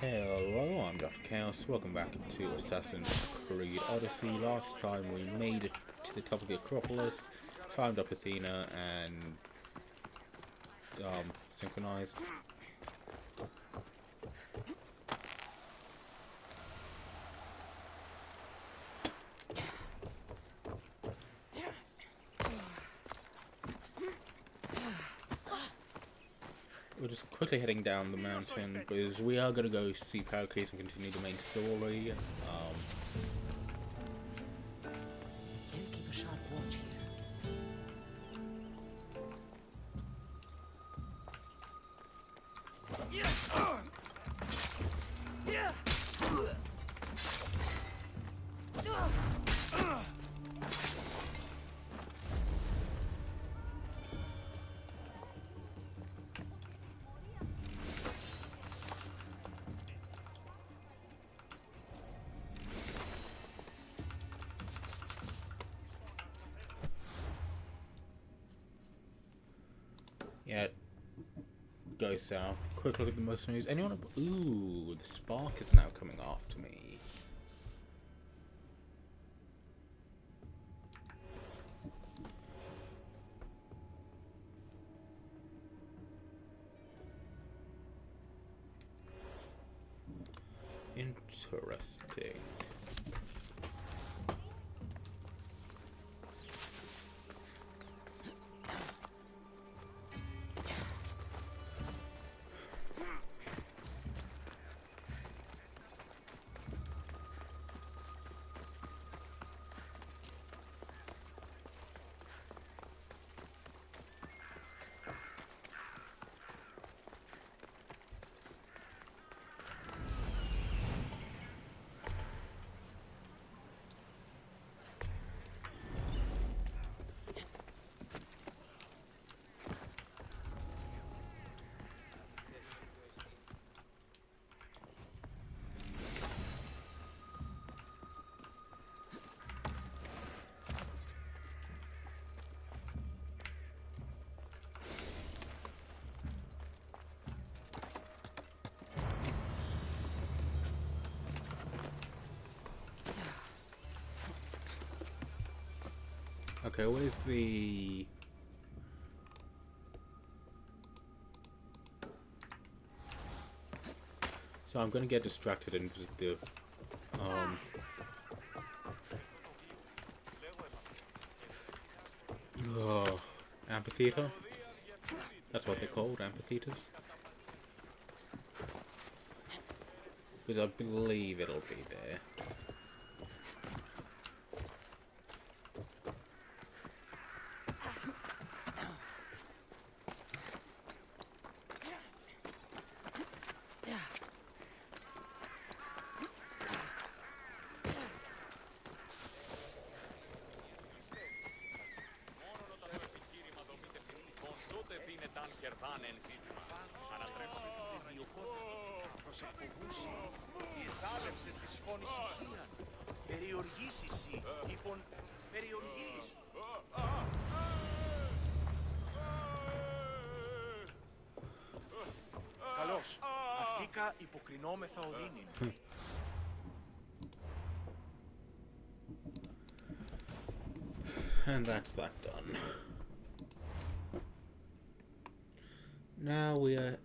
Hello, I'm Dr. Chaos. Welcome back to Assassin's Creed Odyssey. Last time we made it to the top of the Acropolis, climbed up Athena, and synchronized. We're just quickly heading down the mountain because we are going to go see Pericles and continue the main story. He'll keep a sharp watch here. Yeah, go south. Quick look at the mercenaries. Anyone? Ooh, the spark is now coming after me. Interesting. Okay, where's the... So I'm gonna get distracted and visit the amphitheater. That's what they're called, amphitheaters. Because I believe it'll be there. Καλώς. Αυτήκα υποκρινόμεθα οδύνην. And that's that done. Now we are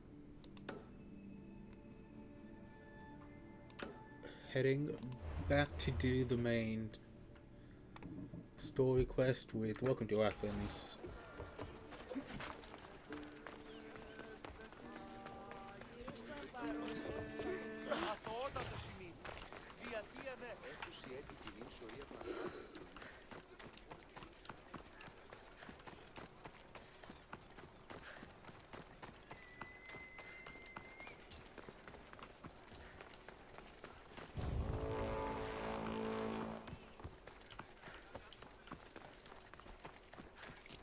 heading back to do the main story quest with Welcome to Athens.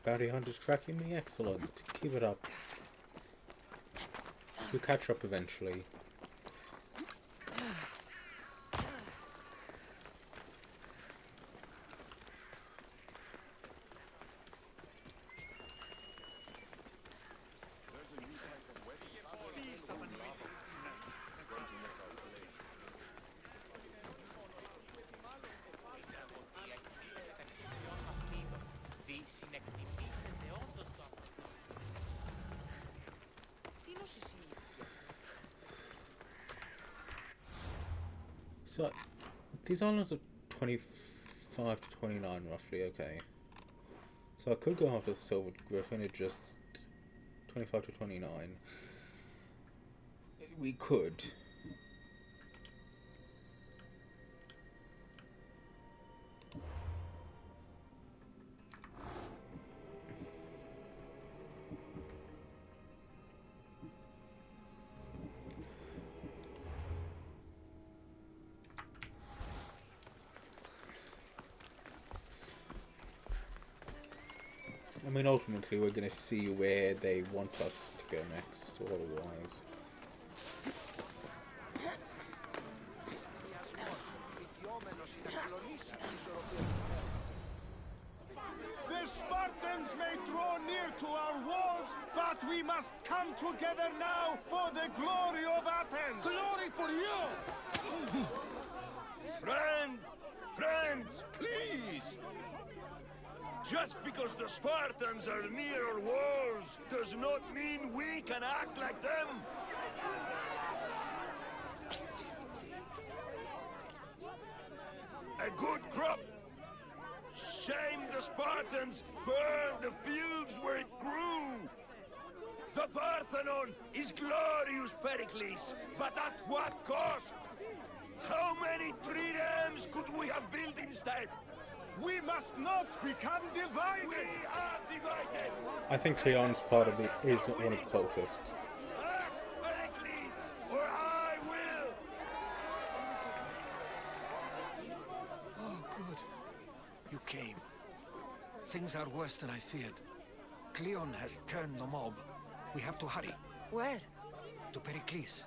Bounty hunters tracking me? Excellent. Keep it up. You'll catch up eventually. So these islands are 25 to 29 roughly, okay. So I could go after the Silver Griffin, it just 25 to 29. We could. I mean, ultimately, we're going to see where they want us to go next, or otherwise. The Spartans may draw near to our walls, but we must come together now for the glory of Athens! Glory for you! Friends, please! Just because the Spartans are near our walls does not mean we can act like them! A good crop! Shame the Spartans burned the fields where it grew! The Parthenon is glorious, Pericles, but at what cost? How many triremes could we have built instead? We must not become divided! We are divided! I think Cleon's part of the is one of the cultists. Act, Pericles, or I will! Oh, good. You came. Things are worse than I feared. Cleon has turned the mob. We have to hurry. Where? To Pericles.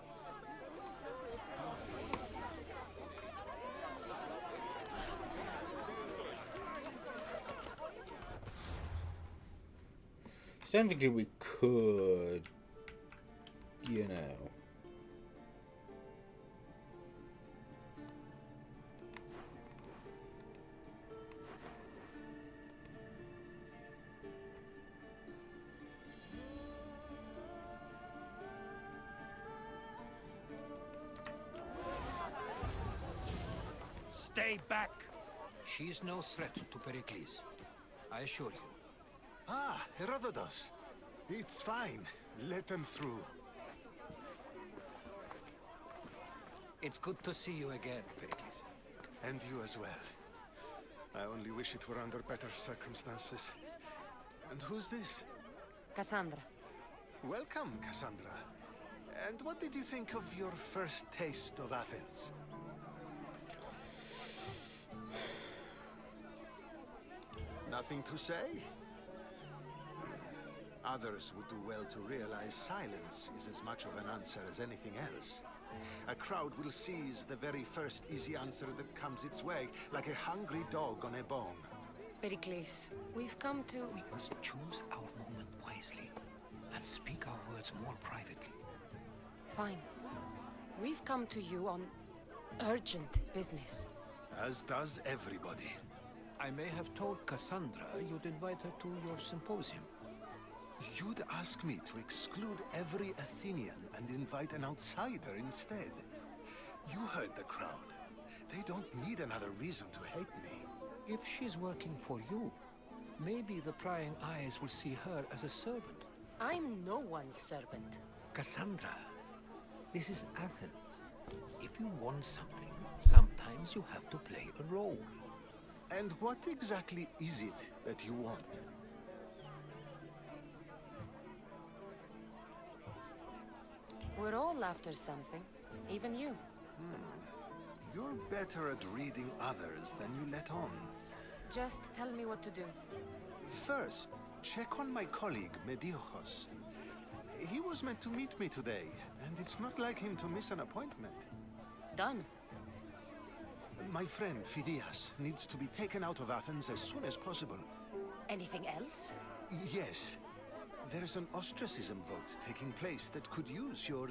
Technically, we could, you know. Stay back! She's no threat to Pericles. I assure you. Ah, Herodotus. It's fine. Let them through. It's good to see you again, Pericles. And you as well. I only wish it were under better circumstances. And who's this? Cassandra. Welcome, Cassandra. And what did you think of your first taste of Athens? Nothing to say? Others would do well to realize silence is as much of an answer as anything else. A crowd will seize the very first easy answer that comes its way, like a hungry dog on a bone. Pericles, we've come to... We must choose our moment wisely and speak our words more privately. Fine. We've come to you on urgent business. As does everybody. I may have told Cassandra you'd invite her to your symposium. You'd ask me to exclude every Athenian and invite an outsider instead. You heard the crowd. They don't need another reason to hate me. If she's working for you, maybe the prying eyes will see her as a servant. I'm no one's servant. Cassandra, this is Athens. If you want something, sometimes you have to play a role. And what exactly is it that you want? We're all after something. Even you. You're better at reading others than you let on. Just tell me what to do. First, check on my colleague, Mediochos. He was meant to meet me today, and it's not like him to miss an appointment. Done. My friend, Phidias, needs to be taken out of Athens as soon as possible. Anything else? Yes. There's an ostracism vote taking place that could use your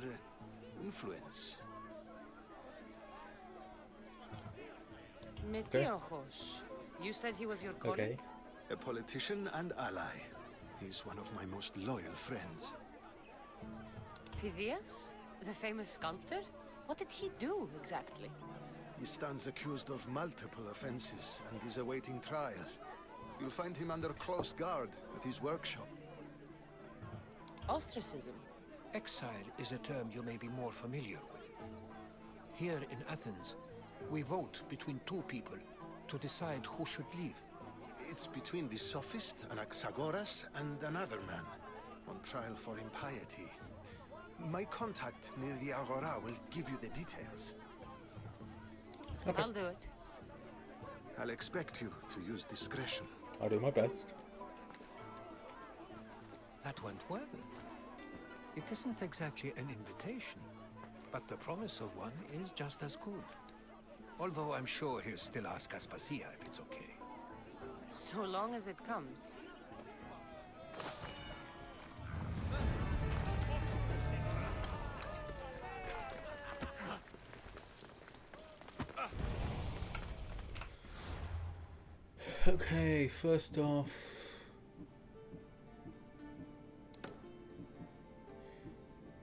influence. Metiochos. You said he was your colleague? Okay. A politician and ally. He's one of my most loyal friends. Phidias? The famous sculptor? What did he do, exactly? He stands accused of multiple offenses and is awaiting trial. You'll find him under close guard at his workshop. Ostracism. Exile is a term you may be more familiar with. Here in Athens, we vote between two people to decide who should leave. It's between the sophist, Anaxagoras, and another man, on trial for impiety. My contact near the Agora will give you the details. Okay. I'll do it. I'll expect you to use discretion. I'll do my best. That went well. It isn't exactly an invitation, but the promise of one is just as good. Although I'm sure he'll still ask Aspasia if it's okay. So long as it comes. Okay, first off,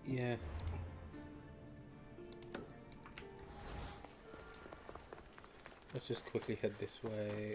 yeah. Let's just quickly head this way.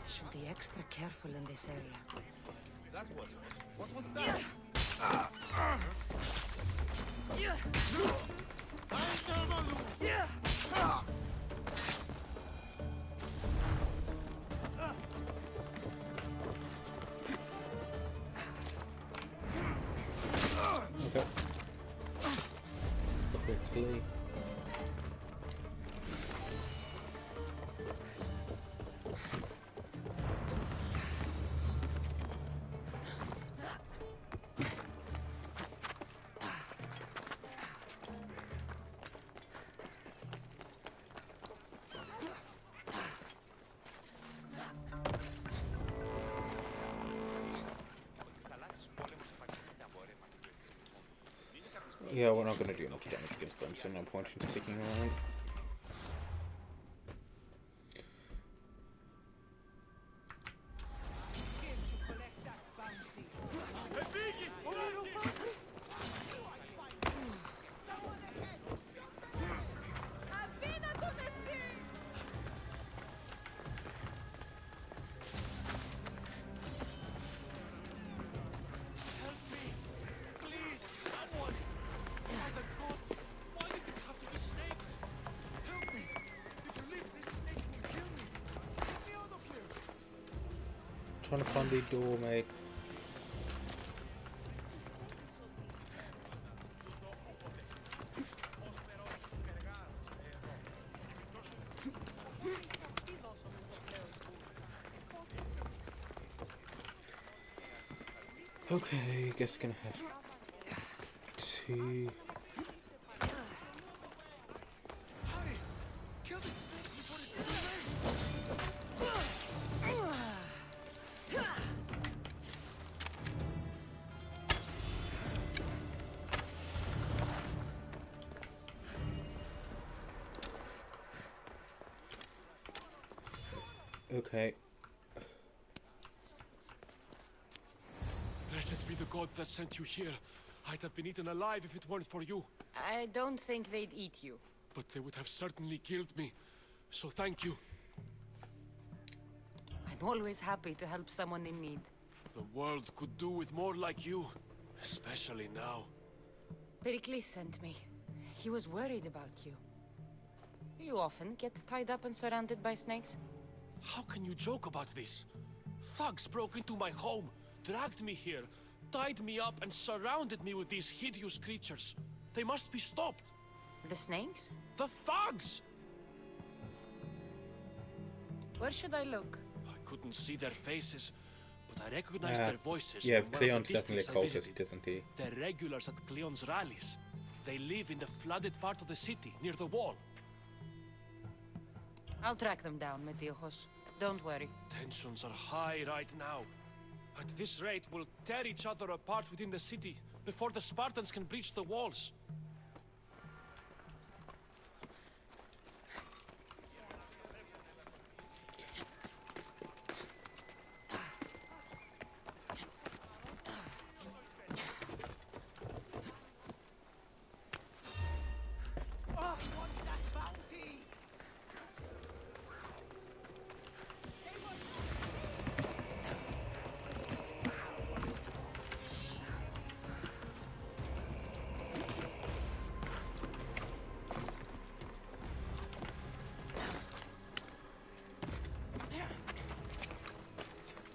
Should be extra careful in this area. That was it. What was that? Okay. Quickly. Yeah, we're not going to do much damage against them, so no point in sticking around. Trying to find the door, mate. Okay, guess gonna have to. Okay. Blessed be the god that sent you here. I'd have been eaten alive if it weren't for you. I don't think they'd eat you. But they would have certainly killed me. So thank you. I'm always happy to help someone in need. The world could do with more like you. Especially now. Pericles sent me. He was worried about you. You often get tied up and surrounded by snakes? How can you joke about this? Thugs broke into my home, dragged me here, tied me up and surrounded me with these hideous creatures. They must be stopped. The snakes? The thugs! Where should I look? I couldn't see their faces, but I recognized their voices. Yeah, from well Cleon's definitely a cultist, isn't he? They're regulars at Cleon's rallies. They live in the flooded part of the city, near the wall. I'll track them down, Metiojos. Don't worry. Tensions are high right now. At this rate, we'll tear each other apart within the city before the Spartans can breach the walls.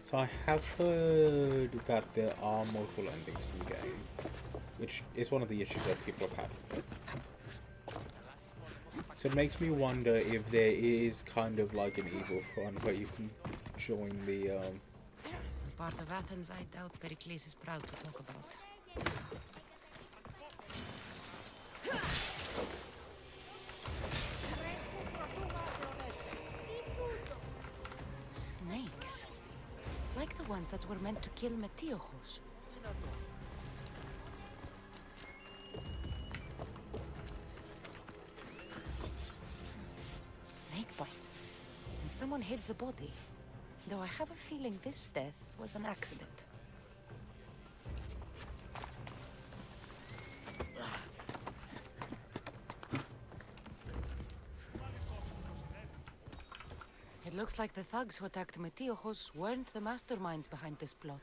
So I have heard that there are multiple endings to the game, which is one of the issues that people have had with it. So it makes me wonder if there is kind of like an evil front where you can join the Part of Athens I doubt Pericles is proud to talk about. Snakes. Like the ones that were meant to kill Metiojos. Snake bites. And someone hid the body. Though I have a feeling this death was an accident. It looks like the thugs who attacked Metiojos weren't the masterminds behind this plot.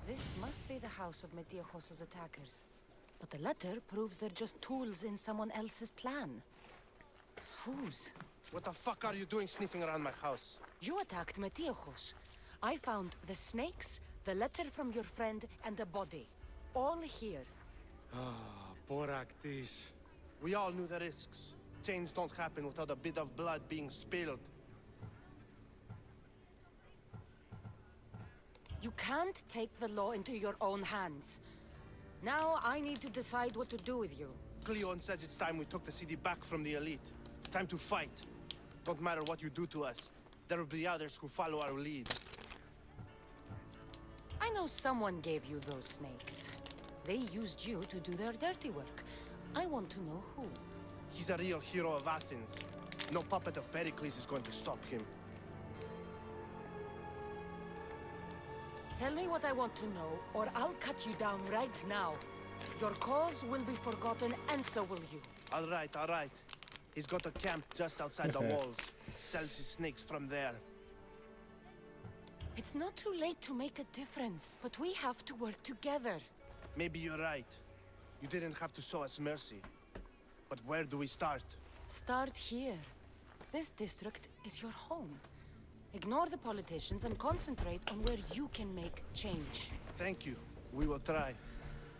This must be the house of Metiojos' attackers. But the letter proves they're just tools in someone else's plan. Whose? What the fuck are you doing sniffing around my house? You attacked Metiojos. I found the snakes, the letter from your friend, and a body. All here. Pericles. We all knew the risks. Change don't happen without a bit of blood being spilled. You can't take the law into your own hands. Now I need to decide what to do with you. Cleon says it's time we took the city back from the elite. Time to fight. Don't matter what you do to us. There will be others who follow our lead. I know someone gave you those snakes. They used you to do their dirty work. I want to know who. He's a real hero of Athens. No puppet of Pericles is going to stop him. Tell me what I want to know, or I'll cut you down right now. Your cause will be forgotten, and so will you. All right, all right. He's got a camp just outside the walls. Sells his snakes from there. It's not too late to make a difference, but we have to work together. Maybe you're right. You didn't have to show us mercy. But where do we start? Start here. This district is your home. Ignore the politicians and concentrate on where you can make change. Thank you. We will try.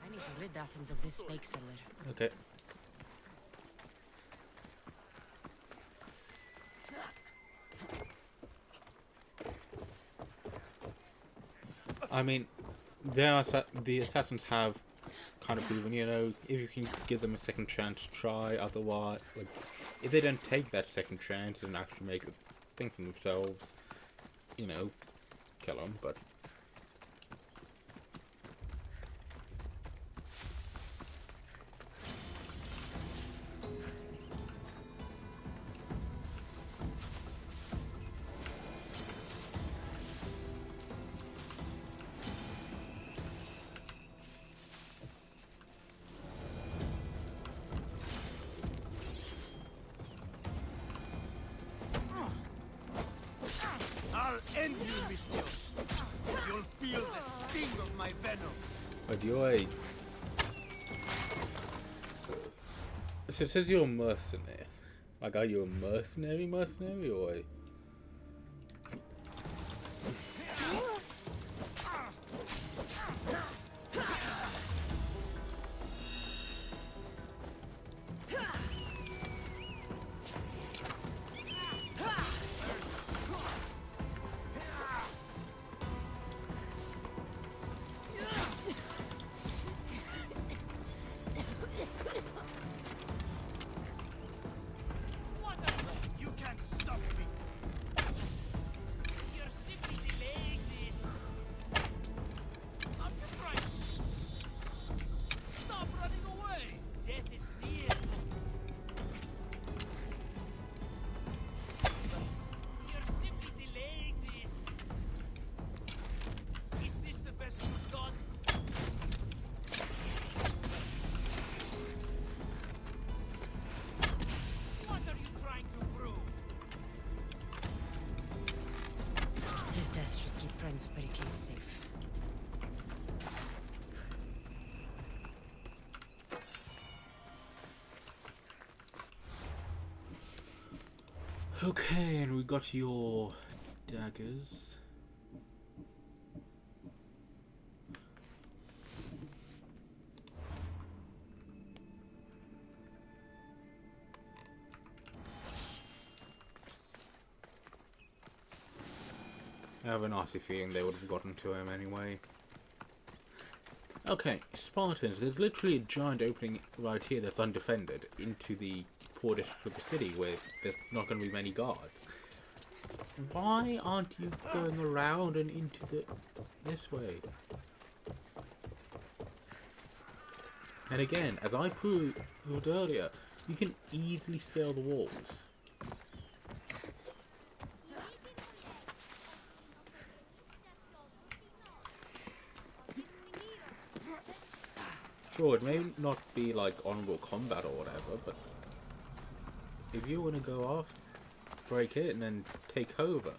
I need to rid Athens of this snake seller. Okay. I mean, the assassins have kind of proven, you know, if you can give them a second chance, try. Otherwise, like, if they don't take that second chance and actually make a thing for themselves, you know, kill them. But I'll end you, Mistios. You'll feel the sting of my venom. But you're a... So it says you're a mercenary. Like, are you a mercenary or a... You can't stop me! You're simply delaying this! I'm trying! Stop running away! Death is near! You're simply delaying this! Is this the best you've got? What are you trying to prove? His death should keep friends of Pericles safe. Okay, and we got your daggers. I have a nasty feeling they would have gotten to him anyway. Okay, Spartans, there's literally a giant opening right here that's undefended into the poor district of the city where there's not going to be many guards. Why aren't you going around and into this way? And again, as I proved earlier, you can easily scale the walls. Sure, it may not be like honorable combat or whatever, but if you want to go off, break it and then take over.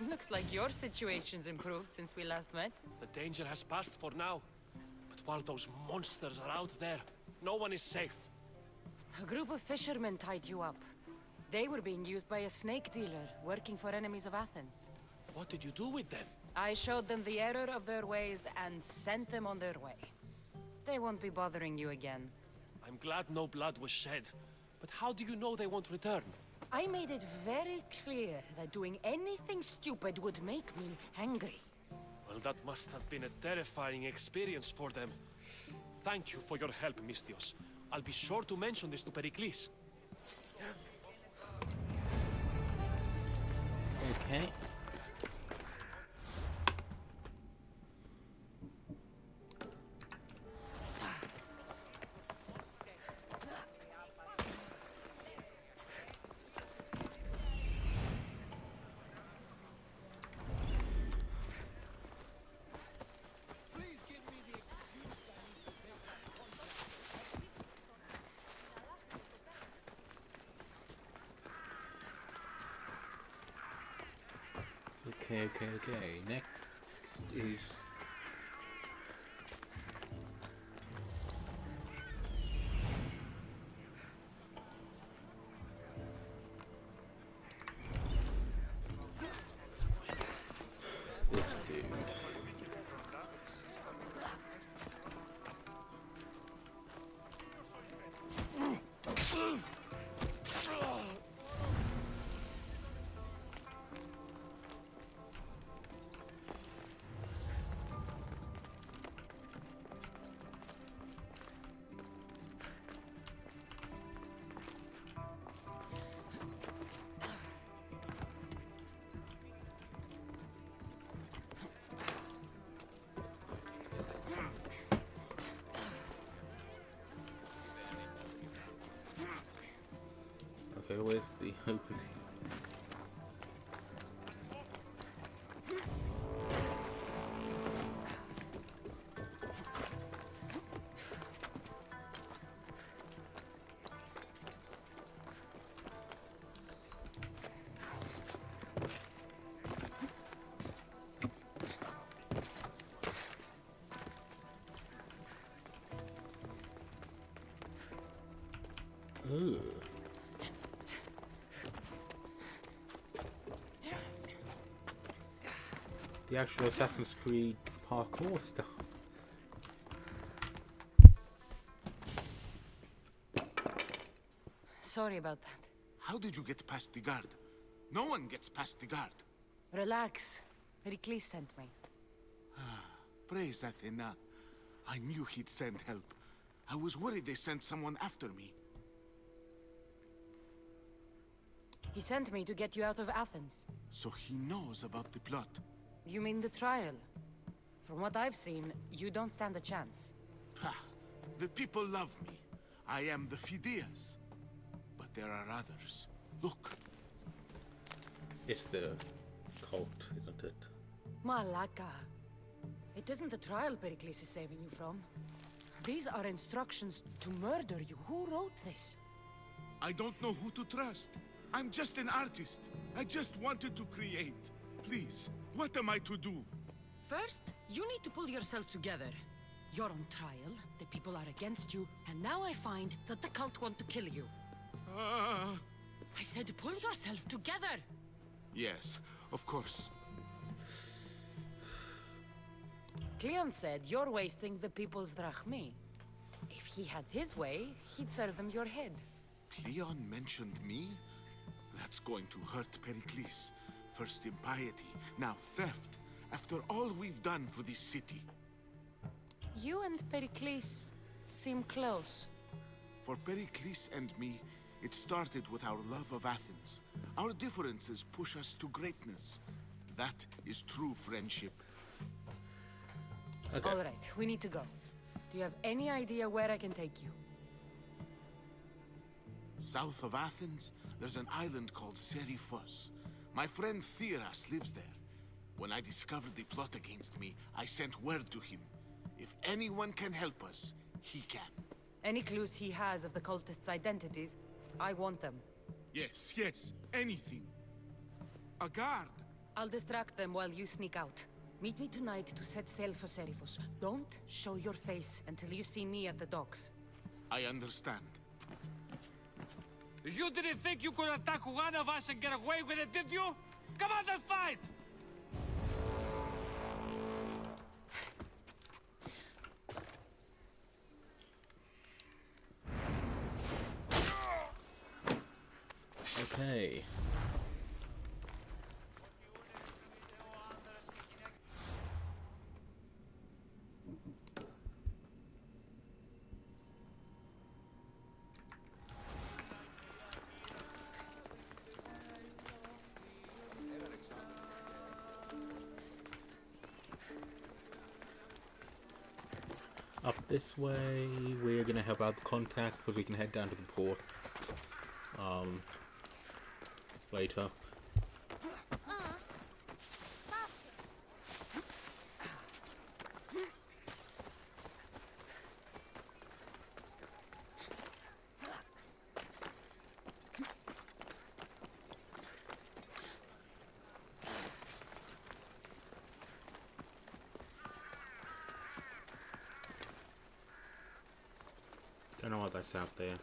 Looks like your situation's improved since we last met. The danger has passed for now. But while those monsters are out there, no one is safe. A group of fishermen tied you up. They were being used by a snake dealer working for enemies of Athens. What did you do with them? I showed them the error of their ways and sent them on their way. They won't be bothering you again. I'm glad no blood was shed. But how do you know they won't return? I made it very clear that doing anything stupid would make me angry. Well, that must have been a terrifying experience for them. Thank you for your help, Mystios. I'll be sure to mention this to Pericles. Okay. Okay. Next is... this dude. Okay, where's the opening? The actual Assassin's Creed parkour stuff. Sorry about that. How did you get past the guard? No one gets past the guard. Relax. Pericles sent me. Praise Athena. I knew he'd send help. I was worried they sent someone after me. He sent me to get you out of Athens. So he knows about the plot. You mean the trial? From what I've seen, you don't stand a chance. Ha! The people love me. I am the Phidias. But there are others. Look. It's the cult, isn't it? Malaka. It isn't the trial Pericles is saving you from. These are instructions to murder you. Who wrote this? I don't know who to trust. I'm just an artist. I just wanted to create. Please, what am I to do? First, you need to pull yourself together. You're on trial, the people are against you, and now I find that the cult want to kill you. I said pull yourself together! Yes, of course. Cleon said you're wasting the people's drachmi. If he had his way, he'd serve them your head. Cleon mentioned me? That's going to hurt Pericles. First impiety, now theft. After all we've done for this city. You and Pericles seem close. For Pericles and me, it started with our love of Athens. Our differences push us to greatness. That is true friendship. Okay. All right, we need to go. Do you have any idea where I can take you? South of Athens, there's an island called Seriphos. My friend Theras lives there. When I discovered the plot against me, I sent word to him. If anyone can help us, he can. Any clues he has of the cultists' identities, I want them. Yes, anything. A guard. I'll distract them while you sneak out. Meet me tonight to set sail for Seriphos. Don't show your face until you see me at the docks. I understand. You didn't think you could attack one of us and get away with it, did you? Come on and fight! Okay. Up this way, we're gonna help out the contact, but we can head down to the port later. Don't know what that's out there.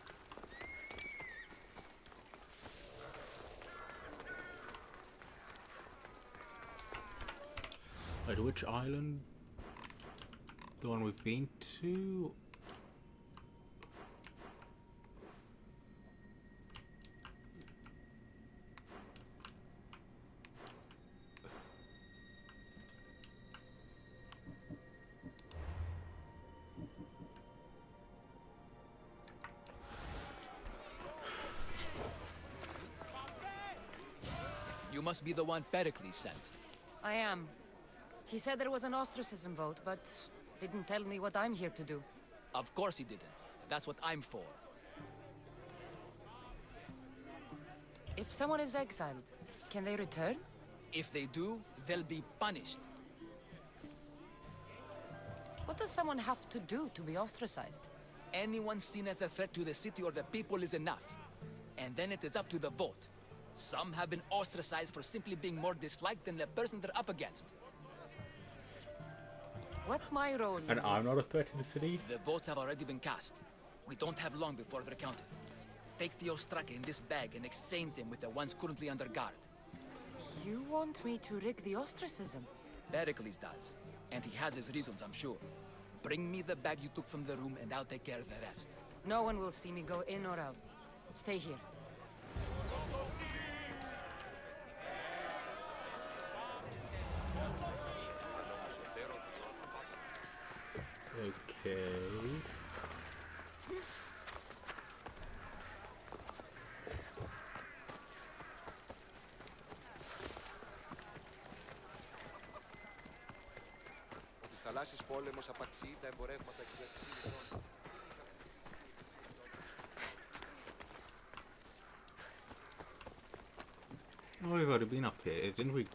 Wait, which island? The one we've been to? You must be the one Pericles sent. I am. He said there was an ostracism vote, but didn't tell me what I'm here to do. Of course he didn't. That's what I'm for. If someone is exiled, can they return? If they do, they'll be punished. What does someone have to do to be ostracized? Anyone seen as a threat to the city or the people is enough. And then it is up to the vote. Some have been ostracized for simply being more disliked than the person they're up against. What's my role in And I'm this? not a threat to the city? The votes have already been cast. We don't have long before they're counted. Take the ostraka in this bag and exchange them with the ones currently under guard. You want me to rig the ostracism? Pericles does. And he has his reasons, I'm sure. Bring me the bag you took from the room, and I'll take care of the rest. No one will see me go in or out. Stay here. Okay. Της θαλάσσης πόλεμος απαξιεί τα εμπορεύματα και τα ξύλινων. Oh, we've already been up here. Didn't we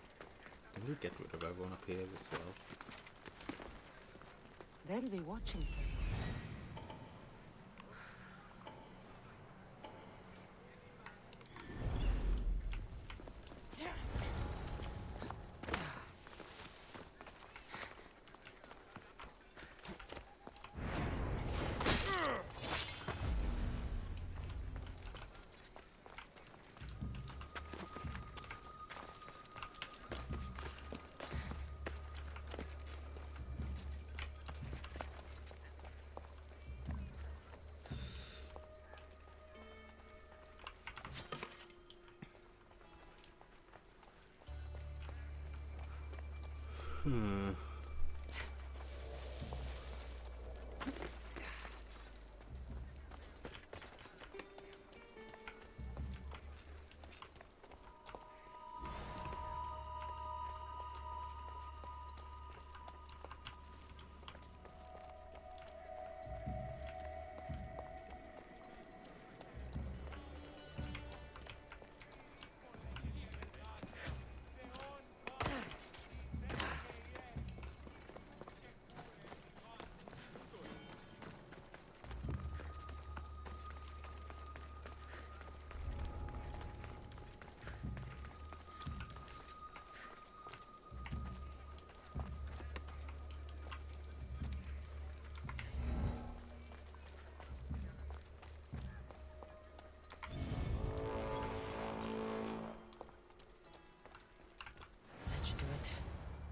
get rid of everyone up here as well? They'll be watching for you.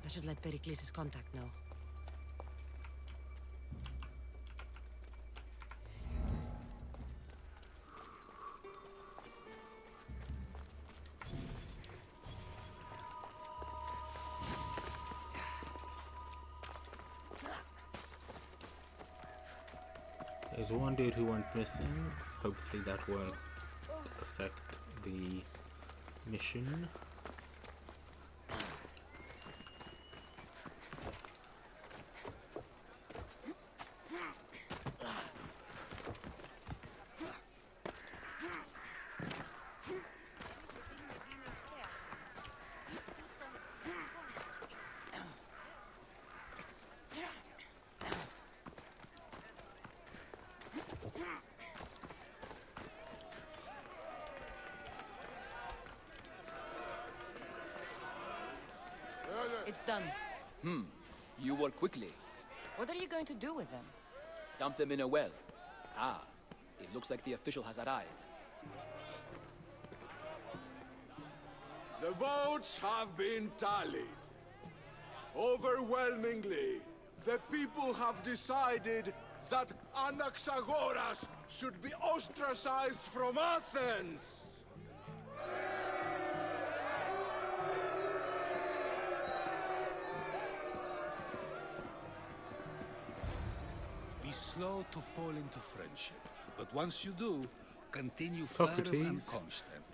I should let Pericles' contact know. There's one dude who went missing. Hopefully that won't affect the mission. It's done. You work quickly. What are you going to do with them? Dump them in a well. Ah, it looks like the official has arrived. The votes have been tallied. Overwhelmingly, the people have decided that Anaxagoras should be ostracized from Athens. Be slow to fall into friendship, but once you do, continue firm and Socrates. constant.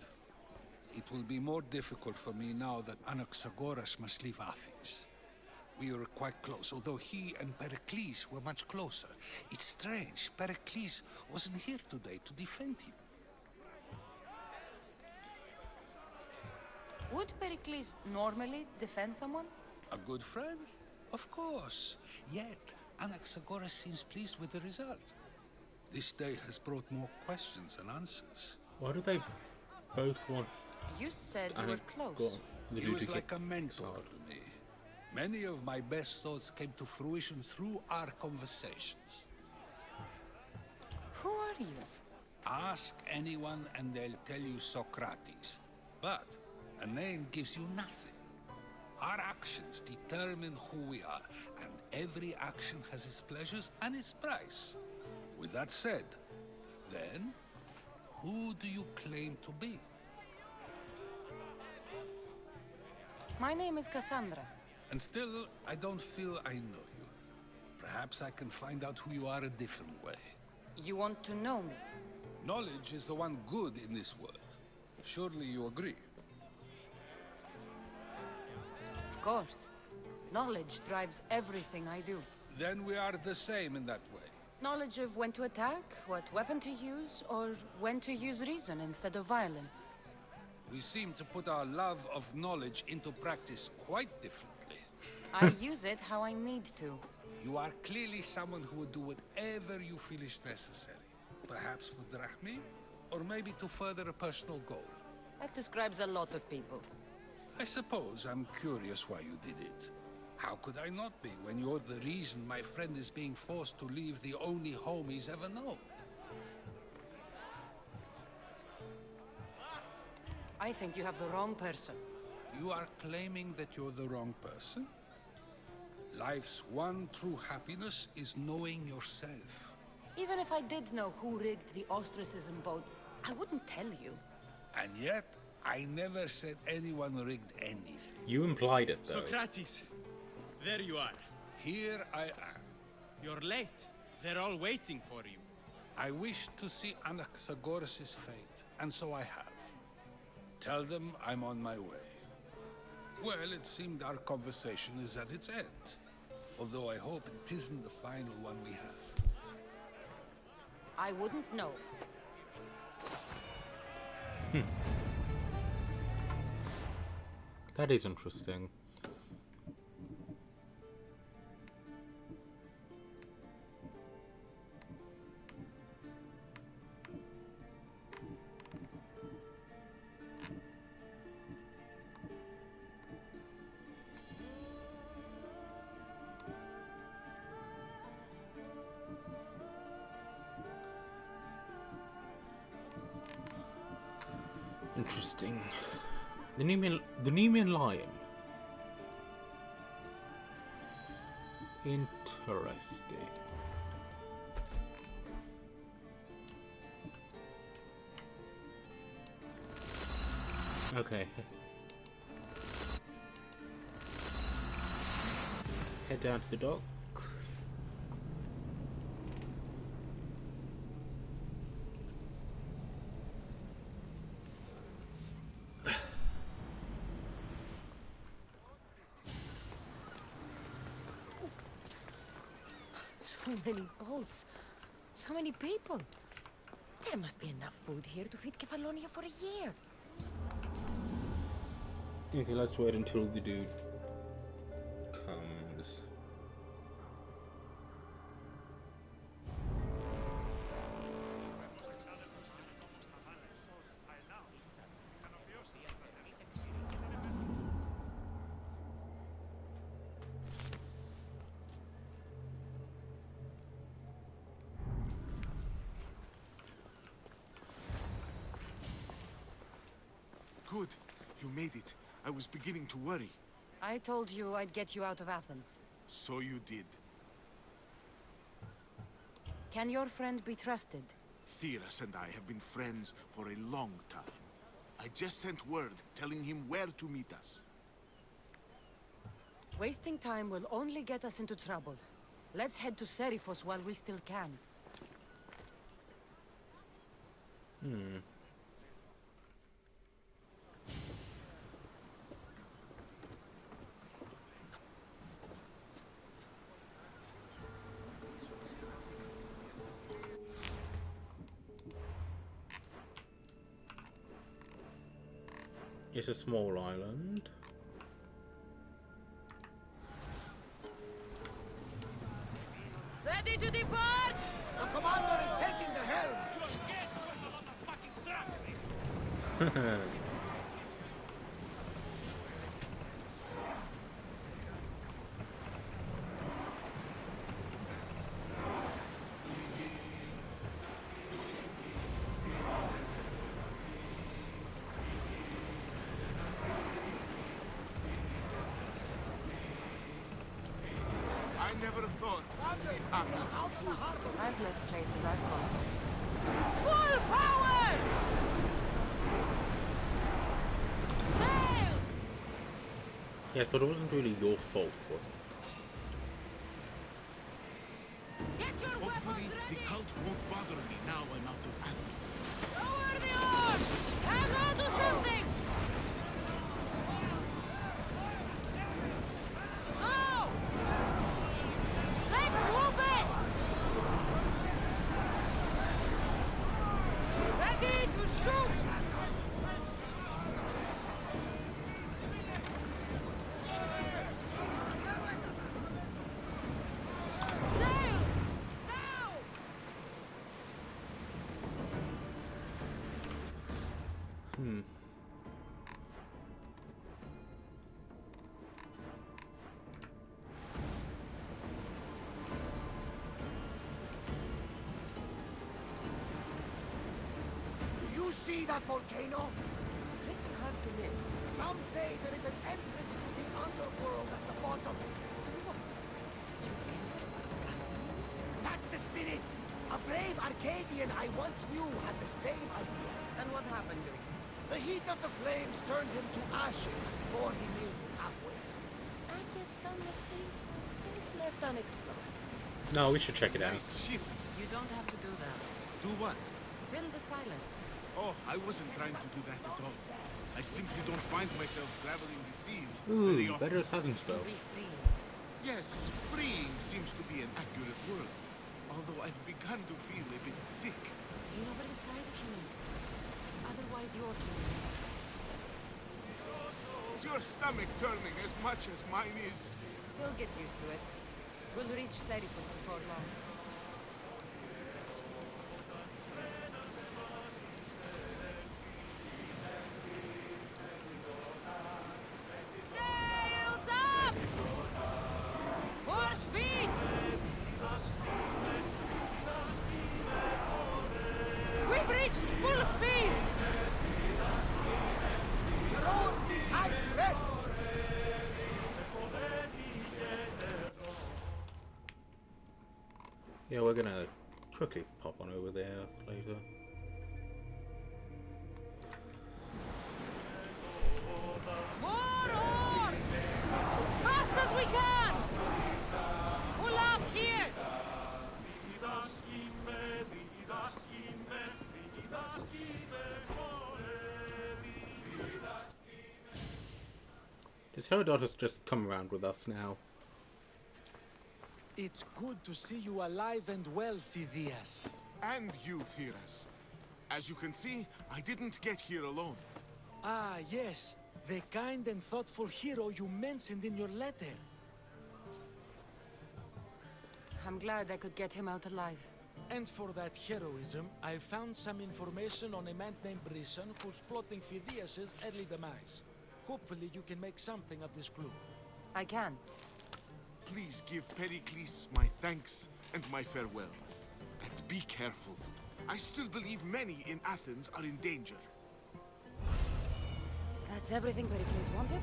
It will be more difficult for me now that Anaxagoras must leave Athens. We were quite close, although he and Pericles were much closer. It's strange, Pericles wasn't here today to defend him. Would Pericles normally defend someone? A good friend? Of course. Yet, Anaxagoras seems pleased with the result. This day has brought more questions than answers. Why do they both want? You said you I were got close. the He dude was to like get a mentor to me. Many of my best thoughts came to fruition through our conversations. Who are you? Ask anyone and they'll tell you Socrates. But a name gives you nothing. Our actions determine who we are, and every action has its pleasures and its price. With that said, then, who do you claim to be? My name is Cassandra. And still, I don't feel I know you. Perhaps I can find out who you are a different way. You want to know me? Knowledge is the one good in this world. Surely you agree? Of course. Knowledge drives everything I do. Then we are the same in that way. Knowledge of when to attack, what weapon to use, or when to use reason instead of violence. We seem to put our love of knowledge into practice quite differently. I use it how I need to. You are clearly someone who would do whatever you feel is necessary. Perhaps for drachmi, or maybe to further a personal goal. That describes a lot of people. I suppose I'm curious why you did it. How could I not be when you're the reason my friend is being forced to leave the only home he's ever known? I think you have the wrong person. You are claiming that you're the wrong person? Life's one true happiness is knowing yourself. Even if I did know who rigged the ostracism vote, I wouldn't tell you. And yet, I never said anyone rigged anything. You implied it, though. Socrates, there you are. Here I am. You're late. They're all waiting for you. I wish to see Anaxagoras' fate, and so I have. Tell them I'm on my way. Well, it seemed our conversation is at its end. Although I hope it isn't the final one we have. I wouldn't know. That is interesting. Interesting. The Nemean lion. Interesting. Okay. Head down to the dock. So many boats. So many people. There must be enough food here to feed Kefalonia for a year. Okay, let's wait until the dude comes. Good. You made it. I was beginning to worry. I told you I'd get you out of Athens. So you did. Can your friend be trusted? Theras and I have been friends for a long time. I just sent word telling him where to meet us. Wasting time will only get us into trouble. Let's head to Seriphos while we still can. It's a small island. Ready to depart! The commander is taking the helm! never thought I'd leave Athens for good. I've left places I've gone. Full power! Sails! Yes, but it wasn't really your fault, was it? Get your Hopefully, weapons the ready! cult won't bother me now I'm out of Athens. Lower the oars! And I'll do something! Go! Let's move it! Ready to shoot! Sails! Now! Do you see that volcano? It's pretty hard to miss. Some say there is an entrance to the underworld at the bottom. That's the spirit! A brave Arcadian I once knew had the same idea. And what happened to him? The heat of the flames turned him to ashes before he made it halfway. I guess some mysteries is left unexplored. No, we should check it out. Nice ship. You don't have to do that. Do what? Fill the silence. Oh, I wasn't trying to do that at all. I simply don't find myself traveling the seas very Ooh, often. better assassin spell. Be free. Yes, freeing seems to be an accurate word. Although I've begun to feel a bit sick. Lean over the side if you need to. Otherwise, you're turning. Is your stomach turning as much as mine is? You'll get used to it. We'll reach Serifus before long. Sails up! For speed! We've reached full speed! Rows the tight rest! Yeah, we're gonna quickly pop on over there later. More oars! Fast as we can! Pull up here! Does Herodotus just come around with us now? It's good to see you alive and well, Phidias. And you, Theras. As you can see, I didn't get here alone. Ah, yes. The kind and thoughtful hero you mentioned in your letter. I'm glad I could get him out alive. And for that heroism, I found some information on a man named Brisson who's plotting Phidias' early demise. Hopefully you can make something of this clue. I can. Please give Pericles my thanks and my farewell. And be careful. I still believe many in Athens are in danger. That's everything Pericles wanted.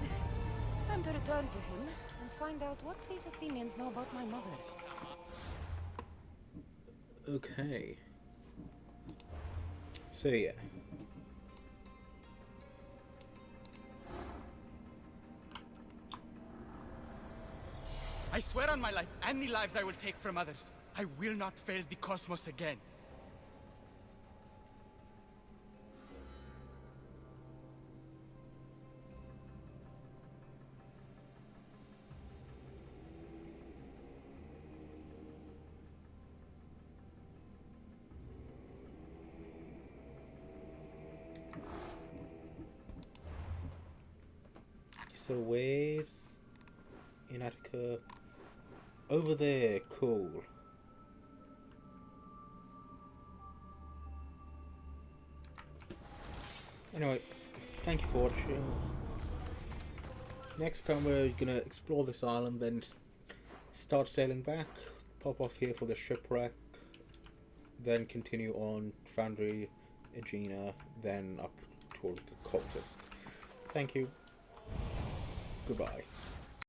Time to return to him and find out what these Athenians know about my mother. Okay. So yeah. I swear on my life and the lives I will take from others, I will not fail the cosmos again. So where's in Attica? Over there, cool. Anyway, thank you for watching. Next time we're gonna explore this island, then start sailing back, pop off here for the shipwreck, then continue on Foundry, Aegina, then up towards the cultist. Thank you. Goodbye.